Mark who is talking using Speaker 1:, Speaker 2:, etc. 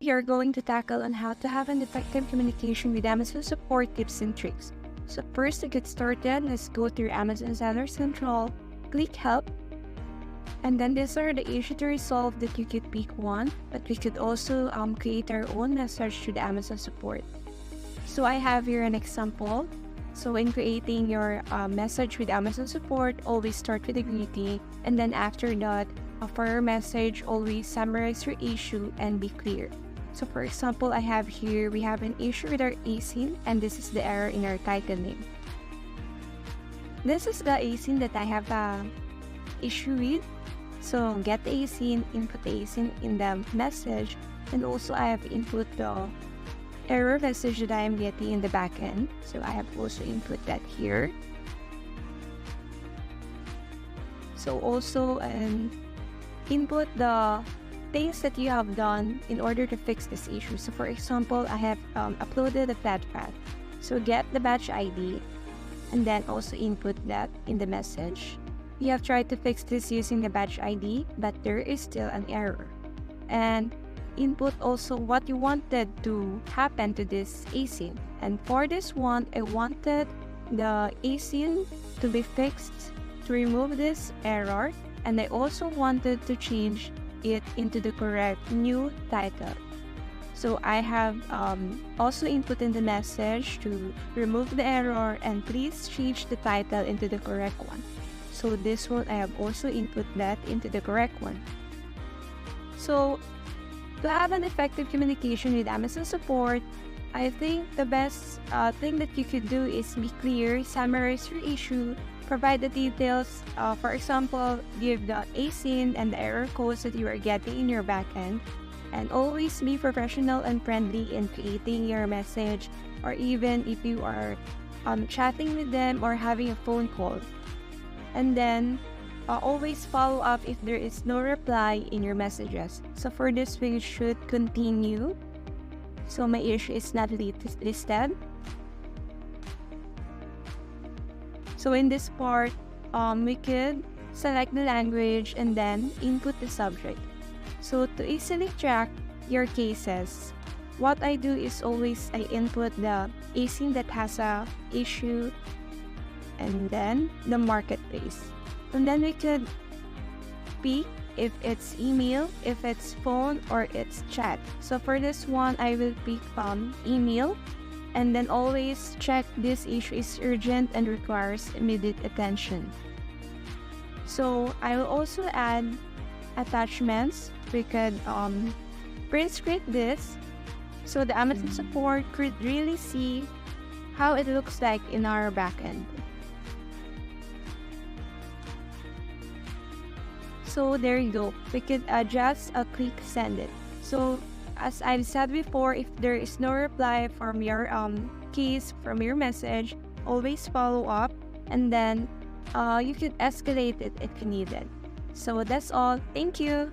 Speaker 1: we are going to tackle on how to have an effective communication with Amazon support tips and tricks. So first, to get started, let's go to your Amazon Seller Central, click Help, and then these are the issues to resolve that you could pick one, but we could also create our own message to the Amazon support. So I have here an example. So in creating your message with Amazon support, always start with a greeting, and then after that, for your message, always summarize your issue and be clear. So for example, I have here, we have an issue with our ASIN, and this is the error in our title name. This is the ASIN that I have issue with. So get the ASIN, input the ASIN in the message, and also I have input the error message that I am getting in the backend. So I have also input that here. So also input the things that you have done in order to fix this issue. So for example, I have uploaded a batch path. So get the batch ID and then also input that in the message. We have tried to fix this using the batch ID, but there is still an error. And input also what you wanted to happen to this ASIN. And for this one, I wanted the ASIN to be fixed to remove this error, and I also wanted to change it into the correct new title. So I have also input in the message to remove the error and please change the title into the correct one. So this one, I have also input that into the correct one. So to have an effective communication with Amazon support, I think the best thing that you could do is be clear, summarize your issue, provide the details. For example, give the ASIN and the error codes that you are getting in your backend, and always be professional and friendly in creating your message, or even if you are chatting with them or having a phone call. And then always follow up if there is no reply in your messages. So for this, we should continue. So my issue is not listed. So in this part, we could select the language and then input the subject. So to easily track your cases, what I do is always I input the ASIN that has a issue and then the marketplace. And then we could pick if it's email, if it's phone, or it's chat. So for this one, I will pick email, and then always check this issue is urgent and requires immediate attention. So I will also add attachments. We could print screen this so the Amazon support could really see how it looks like in our backend. So there you go. We could just click send it. So as I've said before, if there is no reply from your case, from your message, always follow up, and then you could escalate it if you need it. So that's all. Thank you.